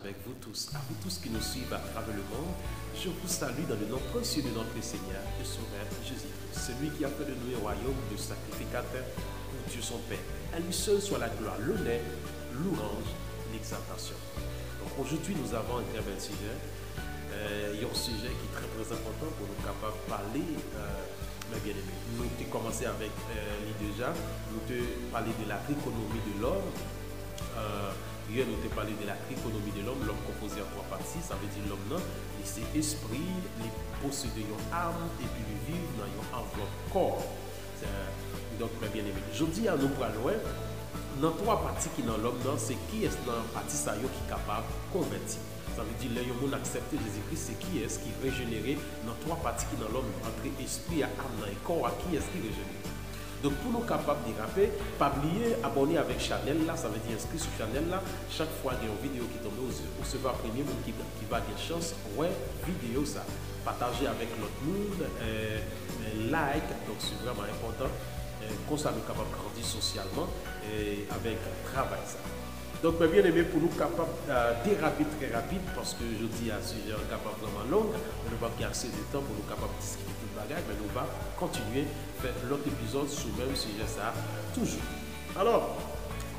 Avec vous tous, à vous tous qui nous suivent à travers le monde, je vous salue dans le nom précieux de notre Seigneur et Sauveur Jésus-Christ, celui qui a fait de nous un royaume de sacrificateurs pour Dieu son Père. À lui seul soit la gloire, l'honneur, l'orange, l'exaltation. Donc aujourd'hui, nous avons un très bel sujet. Il y a un sujet qui est très important pour nous capables de parler, mes bien-aimés. Nous avons commencé avec déjà, nous avons parlé de la économie de l'homme. Hier, nous avons parlé de la économie de l'homme composé en trois parties. Ça veut dire l'homme, non, c'est esprit, il possède une âme et puis il vit dans une enveloppe corps. Donc, mes bien-aimés, je dis à nous pour loin, dans trois parties qui dans l'homme, c'est qui est dans la partie ça qui est capable de convertir. Ça veut dire que les gens acceptent Jésus-Christ, c'est qui est-ce qui est régénéré dans trois parties qui dans l'homme, entre esprit, âme et corps, qui est-ce qui est régénéré. Donc pour nous capables de rappeler, pas oublier, abonner avec Chanel là, ça veut dire inscrit sur Chanel là. Chaque fois qu'il y a une vidéo qui tombe, vous recevez un premier monde qui va avoir chance, ouais, vidéo ça. Partager avec l'autre monde, like, donc c'est vraiment important. Comme ça nous capables de grandir socialement et avec travail ça. Donc, bien aimé, pour nous capables de déraper très rapide, parce que je dis à ce sujet capable vraiment long, on ne va pas assez de temps pour nous capables de discuter tout le bagage, mais nous allons continuer à faire l'autre épisode sur le même sujet, ça, toujours. Alors,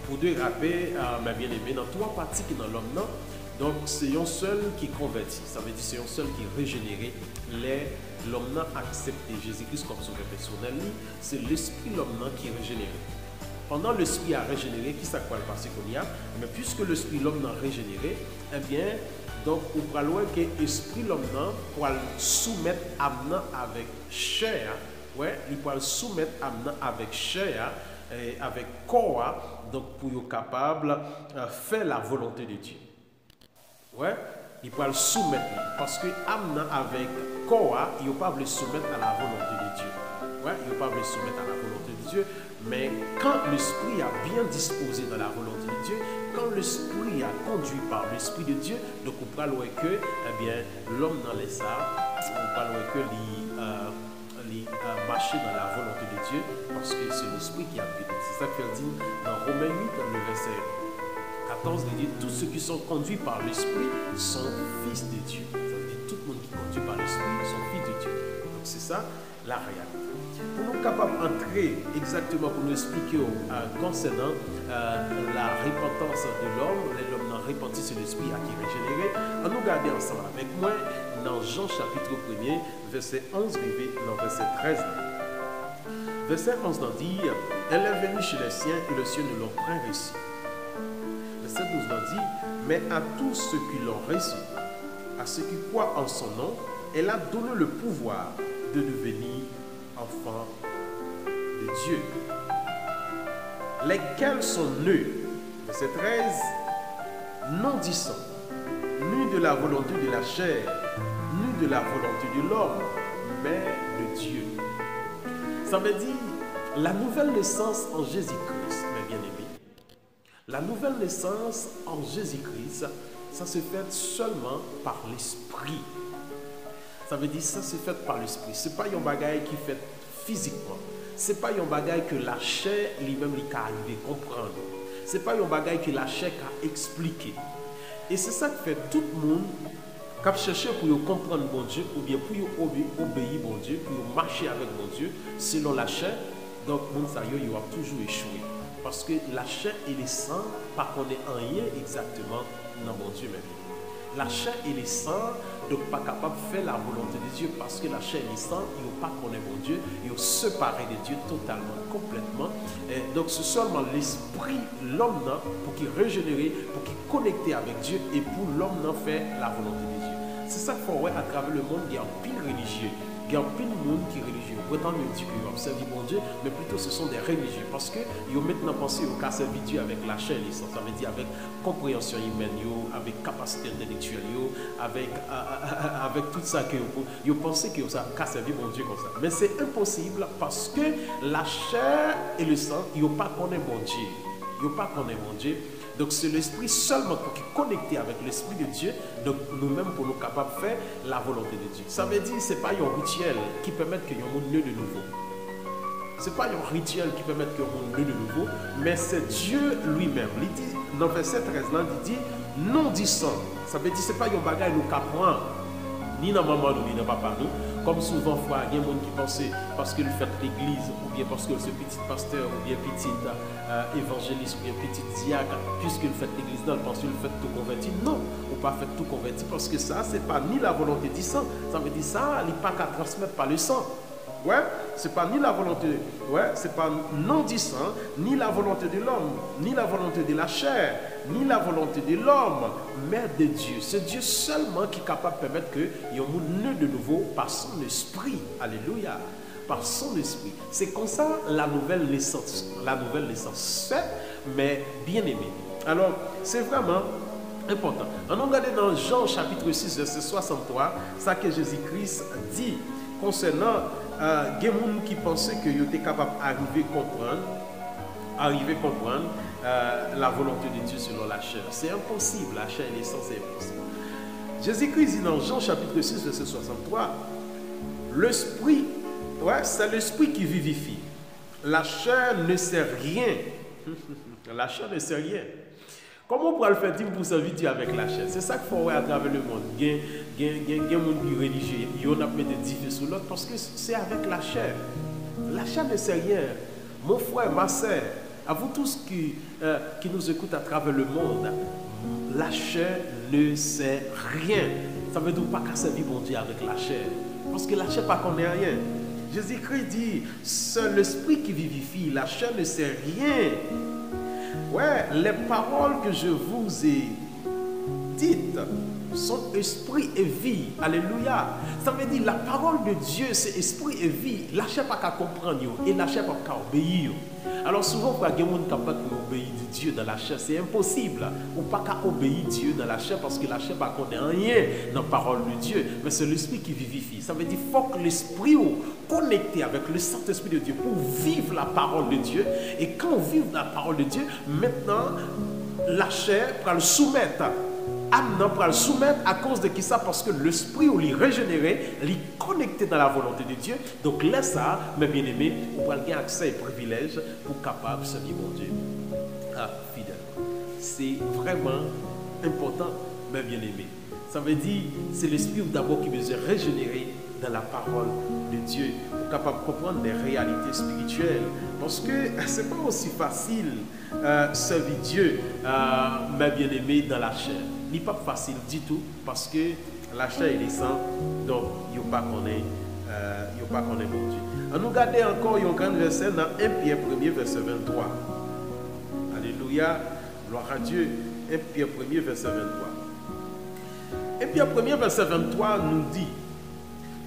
pour déraper, bien aimé, dans trois parties qui sont dans l'homme, donc c'est un seul qui convertit, ça veut dire c'est un seul qui est régénéré, l'homme n'a accepté Jésus-Christ comme sauveur personnel, c'est l'esprit l'homme qui est régénéré. Pendant l'esprit a régénéré, qui ça quoi le passé qu'on y a, mais puisque l'esprit l'homme n'a régénéré, eh bien, donc on pourra loin que l'esprit l'homme pour soumettre âme avec chair, ouais, il pourra soumettre âme avec chair et avec corps, donc pour être capable de faire la volonté de Dieu. Ouais, il pourra le soumettre parce que âme avec corps, il ne peut pas le soumettre à la volonté de Dieu. Ouais, il ne peut pas le soumettre à la volonté de Dieu. Mais quand l'esprit a bien disposé dans la volonté de Dieu, quand l'esprit a conduit par l'esprit de Dieu, donc on peut voir que l'homme dans les arts, on peut voir que marcher dans la volonté de Dieu, parce que c'est l'esprit qui a guidé. C'est ça qu'il dit dans Romains 8, dans le verset 14, il dit tous ceux qui sont conduits par l'esprit sont fils de Dieu. Ça veut dire tout le monde qui est conduit par l'esprit sont fils de Dieu. Donc c'est ça la réalité. Pour nous capables d'entrer exactement pour nous expliquer concernant la repentance de l'homme n'a repenti sur l'esprit à qui est régénéré, on nous garder ensemble avec moi dans Jean chapitre 1er, verset 11, dans verset 13. Verset 11 dit, elle est venue chez les siens et les siens ne l'ont point reçu. Verset 12 dit, mais à tous ceux qui l'ont reçu, à ceux qui croient en son nom, elle a donné le pouvoir de devenir enfants de Dieu, lesquels sont nés, verset 13, non du sang, ni de la volonté de la chair, ni de la volonté de l'homme, mais de Dieu. Ça veut dire la nouvelle naissance en Jésus-Christ, mes bien-aimés. La nouvelle naissance en Jésus-Christ, ça se fait seulement par l'esprit. Ça veut dire ça se fait par l'esprit. Ce n'est pas un bagage qui fait physiquement. Ce n'est pas un bagage que la chair lui-même lui arrive à comprendre. Ce n'est pas un bagage que la chair a expliqué. Et c'est ça qui fait tout le monde qui a cherché pour comprendre bon Dieu ou bien pour obéir bon Dieu, pour marcher avec bon Dieu selon la chair. Donc, le monde il a toujours échoué. Parce que la chair et le sang, pas qu'on ait rien exactement dans bon Dieu même. La chair et le sang, donc pas capable de faire la volonté de Dieu parce que la chair et le sang, ils n'ont pas connu bon Dieu, ils ont séparé de Dieu totalement, complètement. Et donc c'est seulement l'esprit, l'homme, pour qu'il régénère, pour qu'il connecte avec Dieu et pour l'homme faire la volonté de Dieu. C'est ça qu'il faut voir à travers le monde, il y a un pile religieux. Il y a plein de monde qui est religieux. Pourtant, ils disent qu'ils observent bon Dieu, mais plutôt ce sont des religieux. Parce qu'ils ont maintenant pensé au cas servir Dieu avec la chair, ça veut dire avec compréhension humaine, avec capacité intellectuelle, avec tout ça qu'ils ont pensé qu'ils ont qu'à servir bon Dieu comme ça. Mais c'est impossible parce que la chair et le sang, ils n'ont pas connu bon Dieu. Ils n'ont pas connu bon Dieu. Donc c'est l'esprit seulement pour qu'il connecte avec l'esprit de Dieu, donc nous-mêmes pour nous capables de faire la volonté de Dieu. Ça veut dire que ce n'est pas un rituel qui permet que nous monde né de nouveau. Ce n'est pas un rituel qui permet que on naît de nouveau, mais c'est Dieu lui-même. Il dit, dans verset 13, là, il dit, non disant. Ça veut dire, ce n'est pas un bagage nous qu'apprend, ni dans maman nous, ni dans papa nous. Comme souvent, il y a des gens qui pensent parce qu'ils font l'église, ou bien parce que c'est petit pasteur, ou bien petit évangéliste, ou bien petit diacre, puisqu'il fait l'église, non, parce qu'il fait tout converti. Non, ou pas fait tout converti, parce que ça, ce n'est pas ni la volonté du sang. Ça veut dire ça, il n'est pas qu'à transmettre par le sang. Ouais, c'est pas ni la volonté, ouais, c'est pas non du sang, ni la volonté de l'homme, ni la volonté de la chair, ni la volonté de l'homme, mais de Dieu. C'est Dieu seulement qui est capable de permettre que y ait un monde né de nouveau par son esprit. Alléluia. Par son esprit. C'est comme ça la nouvelle naissance se fait, mais bien aimé. Alors, c'est vraiment important. On regarde dans Jean chapitre 6, verset 63, ça que Jésus-Christ dit concernant il y a des gens qui pensaient qu'ils étaient capables d'arriver à comprendre la volonté de Dieu selon la chair. C'est impossible, la chair et l'essence c'est impossible. Jésus-Christ dit dans Jean chapitre 6, verset 63, l'esprit, ouais, c'est l'esprit qui vivifie. La chair ne sait rien. La chair ne sait rien. Comment on pourra le faire pour servir avec la chair? C'est ça qu'il faut voir à travers le monde. Il y a des gens qui sont religieux, ils ont mis des diffs sur l'autre parce que c'est avec la chair. La chair ne sait rien. Mon frère, ma soeur, à vous tous qui nous écoutent à travers le monde, la chair ne sait rien. Ça veut dire pas qu'à servir bon Dieu avec la chair. Parce que la chair ne connaît rien. Jésus-Christ dit, c'est l'esprit qui vivifie, la chair ne sait rien. Ouais, les paroles que je vous ai dites sont esprit et vie. Alléluia. Ça veut dire la parole de Dieu, c'est esprit et vie. La chair pas qu'à comprendre et la chair pas qu'à obéir. Alors souvent, pour les gens qui sont capables d'obéir Dieu dans la chair, c'est impossible. Ou pas qu'à obéir Dieu dans la chair parce que la chair ne connaît rien dans la parole de Dieu. Mais c'est l'esprit qui vivifie. Ça veut dire qu'il faut que l'esprit connecté avec le Saint-Esprit de Dieu pour vivre la parole de Dieu. Et quand on vit la parole de Dieu, maintenant, la chair va le soumettre. Âme pour le soumettre à cause de qui ça? Parce que l'esprit ou l'y régénéré, l'y connecté dans la volonté de Dieu. Donc là ça, mes bien-aimés, on va avoir accès et privilèges pour capable de servir mon Dieu fidèle. C'est vraiment important, mes bien-aimés. Ça veut dire c'est l'esprit d'abord qui veut régénérer dans la parole de Dieu pour capable de comprendre des réalités spirituelles. Parce que ce n'est pas aussi facile servir Dieu, mes bien-aimés, dans la chair. Ce n'est pas facile du tout parce que la chair est sang, donc il n'y a pas qu'on est bon Dieu. On nous regarde encore un grand verset dans 1 Pierre 1er verset 23. Alléluia, gloire à Dieu. 1 Pierre 1er verset 23. 1 Pierre 1er verset 23 nous dit: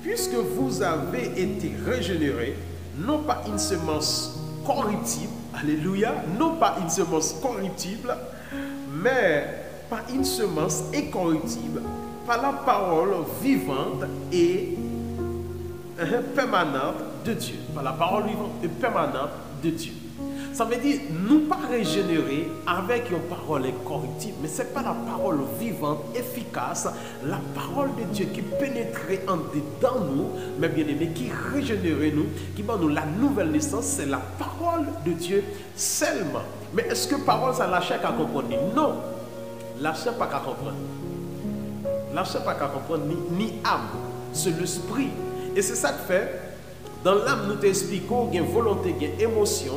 puisque vous avez été régénérés, non pas une semence corruptible, alléluia, non pas une semence corruptible, mais par une semence incorruptible, par la parole vivante et permanente de Dieu. Par la parole vivante et permanente de Dieu. Ça veut dire, nous pas régénérer avec une parole incorruptible, mais ce n'est pas la parole vivante, efficace, la parole de Dieu qui pénétrait en dedans nous, mais bien aimé, qui régénérait nous, qui donne nous la nouvelle naissance, c'est la parole de Dieu seulement. Mais est-ce que parole, ça la chair qu'à comprendre? Non. La chair pas qu'à comprendre. La chair pas qu'à comprendre ni âme. C'est l'esprit. Et c'est ça que fait, dans l'âme, nous t'expliquons qu'il y a volonté, il y a émotion,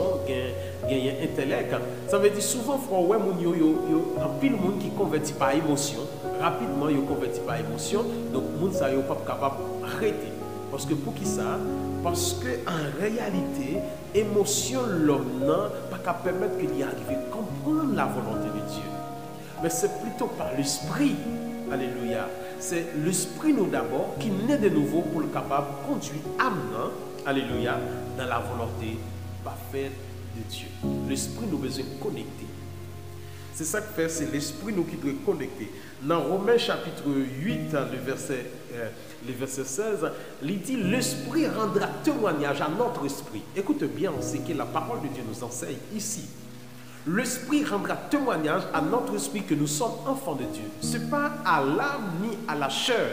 il y a intellect. Ça veut dire souvent, frère, il y a pile de monde qui convertit par émotion. Rapidement, il convertit par émotion. Donc, les gens ne sont pas capables d'arrêter. Parce que pour qui ça? Parce qu'en réalité, émotion, l'homme n'a pas qu'à permettre qu'il y arrive à comprendre la volonté de Dieu. Mais c'est plutôt par l'esprit. Alléluia. C'est l'esprit nous d'abord qui naît de nouveau pour le capable de conduire âme, alléluia, dans la volonté parfaite de Dieu. L'esprit nous besoin de connecter. C'est ça que fait, c'est l'esprit nous qui doit connecter. Dans Romains chapitre 8, le verset 16, il dit l'esprit rendra témoignage à notre esprit. Écoute bien ce que la parole de Dieu nous enseigne ici. L'esprit rendra témoignage à notre esprit que nous sommes enfants de Dieu. Ce n'est pas à l'âme ni à la chair.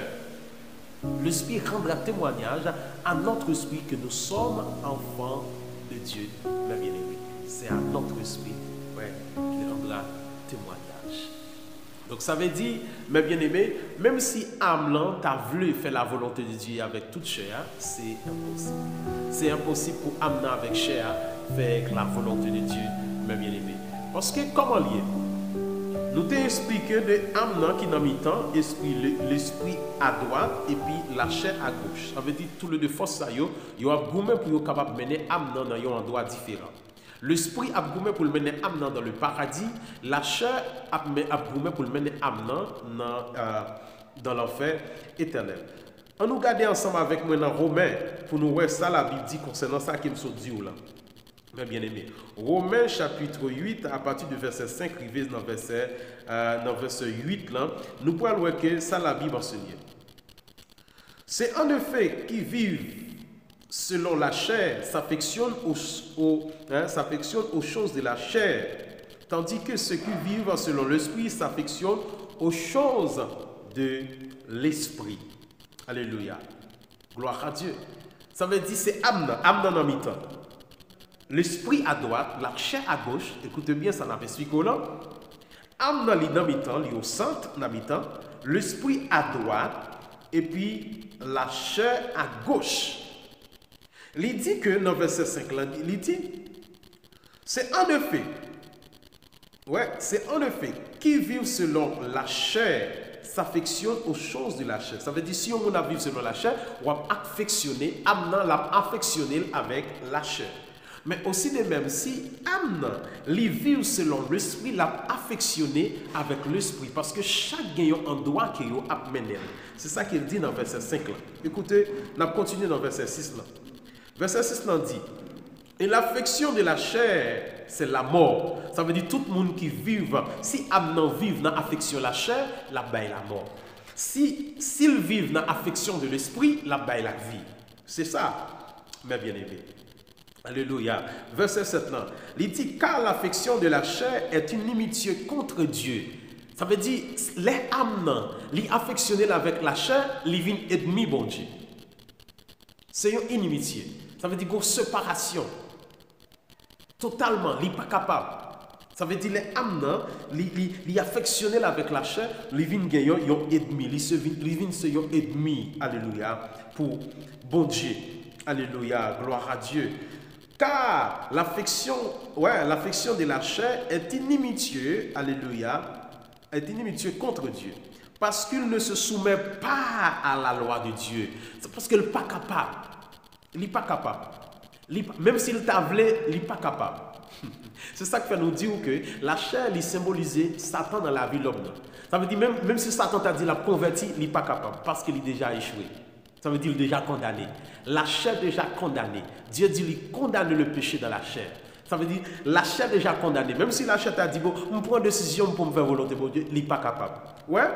L'esprit rendra témoignage à notre esprit que nous sommes enfants de Dieu, mes bien-aimés. C'est à notre esprit qu'il rendra témoignage. Donc ça veut dire, mes bien-aimés, même si Amlan t'a voulu faire la volonté de Dieu avec toute chair, c'est impossible. C'est impossible pour Amlan avec chair faire la volonté de Dieu, mes bien-aimés. Parce que comment lier? Nous t'ai expliqué de Amlan qui dans mi-temps, l'esprit à droite et puis la chair à gauche. Ça veut dire tout le deux force ça yo, yo a goumé pour yo capable mener Amlan dans un endroit différent. L'esprit a goumé pour le mener Amnan dans le paradis, la chair a goumé pour le mener Amnan dans l'enfer éternel. On nous garde ensemble avec moi dans Romains pour nous voir ça la Bible dit concernant ça qui me sont dit là. Mes bien-aimés. Romains chapitre 8 à partir du verset 5 arrivé dans verset 8 là, nous pouvons voir que ça la Bible enseigne. C'est en effet qui vivent selon la chair, s'affectionne aux choses de la chair, tandis que ceux qui vivent selon l'esprit s'affectionnent aux choses de l'esprit. Alléluia. Gloire à Dieu. Ça veut dire c'est Amnan en mi-temps. L'esprit à droite, la chair à gauche. Écoutez bien, ça n'a pas expliqué là. Amnan en mi-temps, au centre en mi-temps, l'esprit à droite et puis la chair à gauche. Il dit que dans verset 5, il dit, c'est en effet, qui vivent selon la chair s'affectionne aux choses de la chair. Ça veut dire, si on a vécu selon la chair, on va affectionner, Amnan l'a affectionné avec la chair. Mais aussi de même, si Amnan vit selon l'esprit, l'a affectionné avec l'esprit. Parce que chaque gagnant en droit qu'il a mené. C'est ça qu'il dit dans verset 5 là. Écoutez, on a continué dans verset 6 là. Verset 6 dit, et l'affection de la chair, c'est la mort. Ça veut dire tout le monde qui vit, si Amnan vit dans l'affection de la chair, là-bas est la mort. S'il vit dans l'affection de l'esprit, là-bas est la vie. C'est ça, mes bien-aimés. Alléluia. Verset 7 là, il dit, car l'affection de la chair est une inimitié contre Dieu. Ça veut dire, les Amnan, les affectionnés avec la chair, les vins ennemis, bon Dieu. C'est une inimitié. Ça veut dire une séparation. Totalement, il n'est pas capable. Ça veut dire les Amnan, les affectionnés avec la chair, les vins gagnants, ils ont ennemi. Les vins sont ennemis. Alléluia. Pour bon Dieu. Alléluia. Gloire à Dieu. Car l'affection de la chair est inimitieux. Alléluia. Est inimitieux contre Dieu. Parce qu'il ne se soumet pas à la loi de Dieu. C'est parce qu'il n'est pas capable. Il n'est pas capable. Même s'il t'a voulu, il n'est pas capable. C'est ça qui fait nous dire que la chair, il symbolise Satan dans la vie de l'homme. Ça veut dire, même si Satan t'a dit la converti, il n'est pas capable. Parce qu'il est déjà échoué. Ça veut dire qu'il est déjà condamné. La chair est déjà condamnée. Dieu dit qu'il condamne le péché dans la chair. Ça veut dire la chair est déjà condamnée. Même si la chair t'a dit, bon, on prend une décision pour me faire volonté de Dieu, il n'est pas capable. Ouais?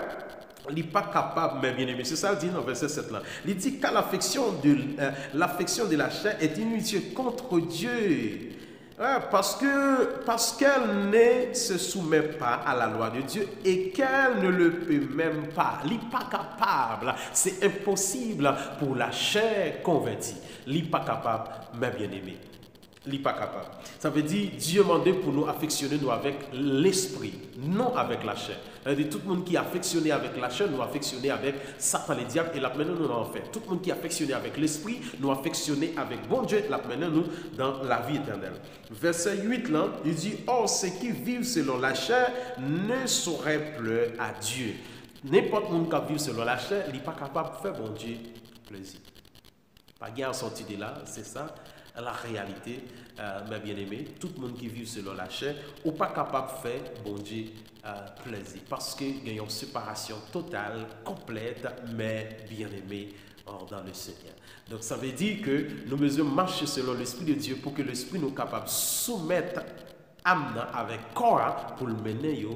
Il n'est pas capable, mes bien-aimés. C'est ça qu'il dit dans verset 7 là. Il dit car l'affection de la chair est inutile contre Dieu. Ouais, parce qu'elle ne se soumet pas à la loi de Dieu et qu'elle ne le peut même pas. Il n'est pas capable. C'est impossible pour la chair convertie. Il n'est pas capable, mes bien-aimés. Il n'est pas capable. Ça veut dire Dieu m'a demandé pour nous affectionner nous avec l'esprit, non avec la chair. Ça veut dire tout le monde qui est affectionné avec la chair, nous affectionner avec Satan, le diable, et là maintenant nous en fait. Tout le monde qui est affectionné avec l'esprit, nous affectionner avec bon Dieu, là maintenant nous dans la vie éternelle. Verset 8 là, il dit, or ceux qui vivent selon la chair ne sauraient plaire à Dieu. N'importe qui vit selon la chair, il n'est pas capable de faire bon Dieu plaisir. Pas guère sorti de là, c'est ça. La réalité, mes bien-aimés, tout le monde qui vit selon la chair n'est pas capable de faire bon Dieu plaisir. Parce qu'il y a une séparation totale, complète, mais bien-aimés dans le Seigneur. Donc ça veut dire que nous devons marcher selon l'Esprit de Dieu pour que l'Esprit nous capable de soumettre Amnan avec corps pour le mener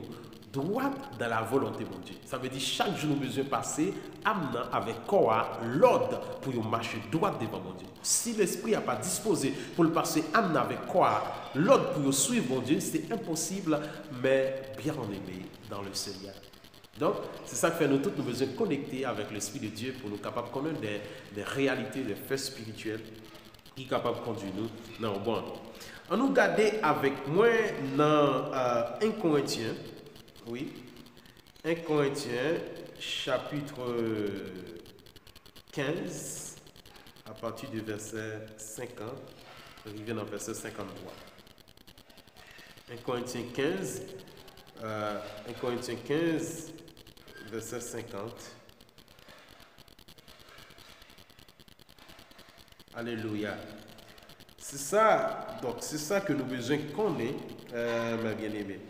droit dans la volonté de Dieu. Ça veut dire chaque jour nous devons passer Amnan avec corps l'ordre pour marcher droit devant mon Dieu. Si l'esprit n'a pas disposé pour le passer Amnan avec corps l'ordre pour suivre mon Dieu, c'est impossible, mais bien aimé dans le Seigneur. Donc, c'est ça que fait nous tous, nous besoin connecter avec l'Esprit de Dieu pour nous capables de connaître des réalités, des faits spirituels qui est capable de conduire nous dans bon. On nous garde avec moi dans 1 Corinthiens, oui, 1 Corinthiens chapitre 15 à partir du verset 50, arrivé dans le verset 53. 1 Corinthiens 15, 1 Corinthiens 15, verset 50. Alléluia. C'est ça, donc c'est ça que nous avons besoin qu'on ait, mes bien-aimés.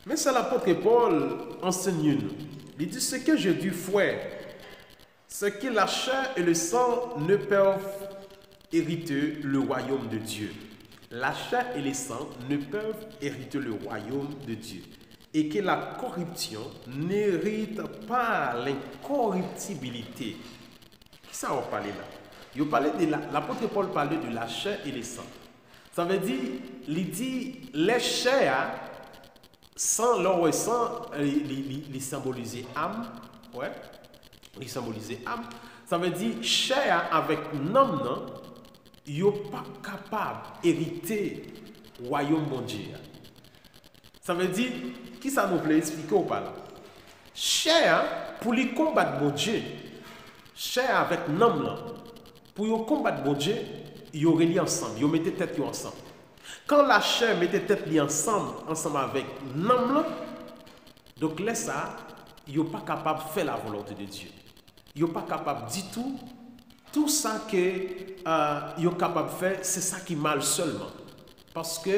Mais ça, l'apôtre Paul enseigne nous. Il dit ce que je dis, frère, c'est que la chair et le sang ne peuvent hériter le royaume de Dieu. La chair et le sang ne peuvent hériter le royaume de Dieu. Et que la corruption n'hérite pas l'incorruptibilité. Qui ça va parler là? Il parlait de l'apôtre Paul parlait de la chair et le sang. Ça veut dire, il dit, les chairs, sans leur sang, il symbolisait âme. Ouais, il symbolisait âme. Ça veut dire, chair avec nom, non, il n'est pas capable d'hériter le royaume de Dieu. Ça veut dire, qui ça nous plaît expliquer ou pas là? Chair, pour les combattre mon Dieu, chair avec nom là, pour les combattre mon Dieu, ils auraient lié ensemble, ils mettaient tête ensemble. Quand la chair mettait tête ensemble avec nom là, donc là ça, ils sont pas capable de faire la volonté de Dieu. Ils sont pas capable du tout ça que ils sont capable de faire, c'est ça qui mal seulement. Parce que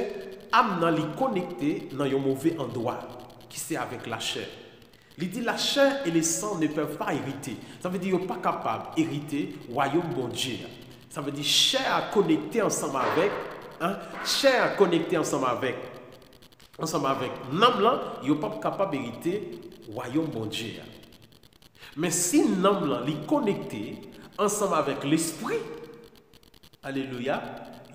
âme nan li connecté dans un mauvais endroit qui c'est avec la chair. Il dit la chair et le sang ne peuvent pas hériter. Ça veut dire qu'ils ne sont pas capables d'hériter le royaume de Dieu. Ça veut dire chair connectée ensemble avec, chair connectée ensemble avec l'âme là, ils ne sont pas capables d'hériter le royaume de Dieu. Mais si l'âme là est connecté ensemble avec l'esprit, alléluia,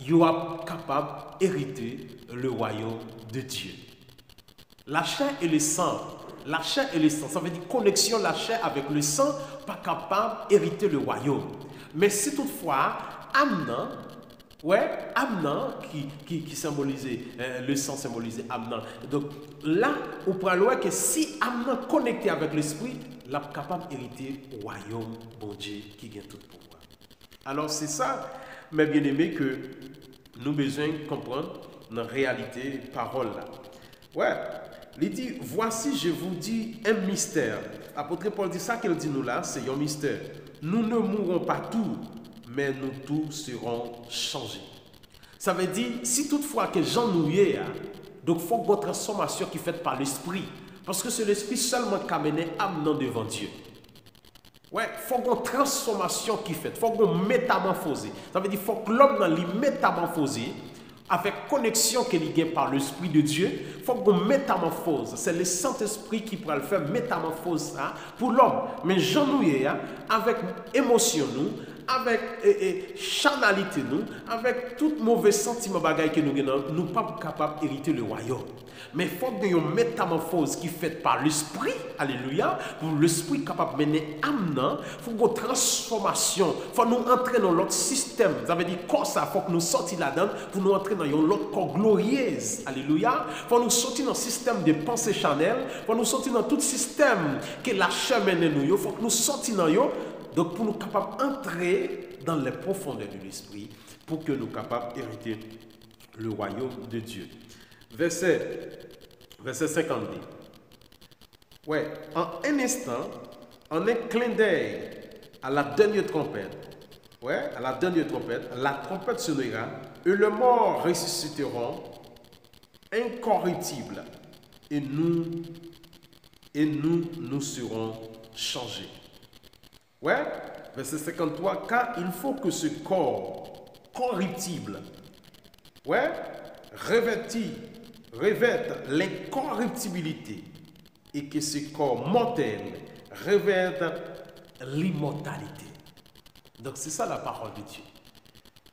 ils sont capables d'hériter le royaume de Dieu. La chair et le sang, ça veut dire connexion la chair avec le sang, pas capable d'hériter le royaume. Mais si toutefois, Amnan, qui symbolisait, le sang symbolisait Amnan. Donc là, on pourra voir que si Amnan connecté avec l'esprit, il est capable d'hériter le royaume de Dieu qui gagne tout pouvoir. Alors c'est ça, mes bien-aimés, que nous avons besoin de comprendre dans la réalité parole là. Ouais, il dit, voici, je vous dis un mystère. Apôtre Paul dit ça qu'il dit nous là, c'est un mystère. Nous ne mourrons pas tous, mais nous tous serons changés. Ça veut dire, si toutefois que Jean nous y est, donc il faut que votre transformation qui est faite par l'esprit. Parce que c'est l'esprit seulement qui amène l'âme devant Dieu. Ouais, il faut une transformation qui est faite, il faut une métamorphose. Ça veut dire qu'il faut que l'homme dans les métamorphose avec connexion qu'il y a par l'Esprit de Dieu, il faut qu'on métamorphose. C'est le Saint-Esprit qui pourra le faire métamorphose pour l'homme. Mais Jean nous avec émotion nous, avec charnalité nous, avec tout mauvais sentiment bagaille que nous avons, nous ne sommes pas capables d'hériter le royaume. Mais il faut qu'il y ait une métamorphose qui est faite par l'Esprit, alléluia, pour l'Esprit capable de mener âme, il faut une transformation, il faut nous entrer dans l'autre système. Ça veut dire comme ça, il faut que nous sortions là-dedans pour nous entrer dans l'autre corps glorieuse, alléluia. Il faut nous sortir dans le système de pensée charnelle, il faut nous sortir dans tout système que la chair mène nous, il faut que nous sortions dans eux, donc pour nous capables d'entrer dans les profondeurs de l'Esprit, pour que nous capables d'hériter le royaume de Dieu. Verset 52. Ouais, en un instant, en un clin d'œil à la dernière trompette, la trompette sonnera et les morts ressusciteront incorruptibles et nous serons changés. Ouais, verset 53, car il faut que ce corps corruptible, revête l'incorruptibilité et que ce corps mortel revête l'immortalité. Donc c'est ça la parole de Dieu.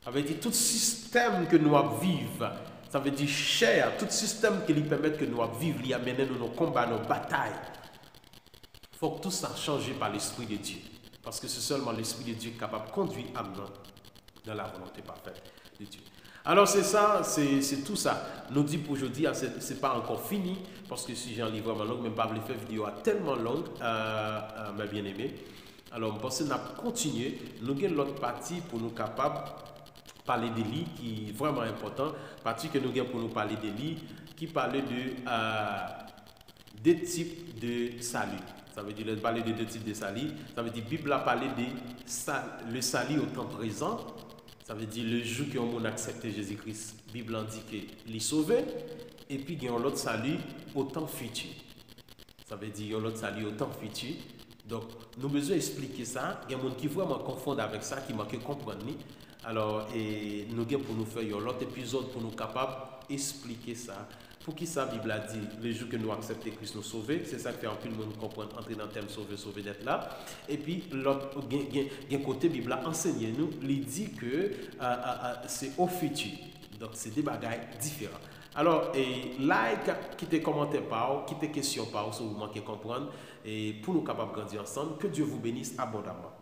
Ça veut dire tout système que nous vivons, ça veut dire chair, tout système qui lui permet que nous vivons, lui amène nos combats, nos batailles. Il faut que tout ça change par l'Esprit de Dieu. Parce que c'est seulement l'Esprit de Dieu capable de conduire âme dans la volonté parfaite de Dieu. Alors c'est ça, c'est tout ça. Nous dit pour aujourd'hui, c'est pas encore fini, parce que si j'ai un livre vraiment long, même pas le faire vidéo tellement longue, mes bien-aimés. Alors, je pense que nous allons continuer. Nous avons l'autre partie pour nous capables de parler des lits qui est vraiment important. Partie que nous avons pour nous parler des lits qui parle de deux types de salut. Ça veut dire parler de deux types de salut. Ça veut dire la Bible a parlé de le salut au temps présent. Ça veut dire le jour qu'on a accepté Jésus-Christ. La Bible indique qu'il est sauvé. Et puis il y a l'autre salut au temps futur. Ça veut dire l'autre salut au temps futur. Donc, nous avons besoin d'expliquer ça. Il y a des gens qui vraiment confondent avec ça, qui manquent de comprendre. Alors, nous avons pour nous faire un autre épisode pour nous capables d'expliquer ça. Pour qui ça, la Bible a dit, le jour que nous acceptons Christ nous sauver, c'est ça qui fait un peu le monde comprendre, entrer dans le thème sauver d'être là. Et puis, l'autre côté, la Bible a enseigné nous, il dit que c'est au futur. Donc, c'est des bagailles différents. Alors, like, quittez commentaire par, quittez question par, si vous manquez comprendre, et pour nous capables de grandir ensemble, que Dieu vous bénisse abondamment.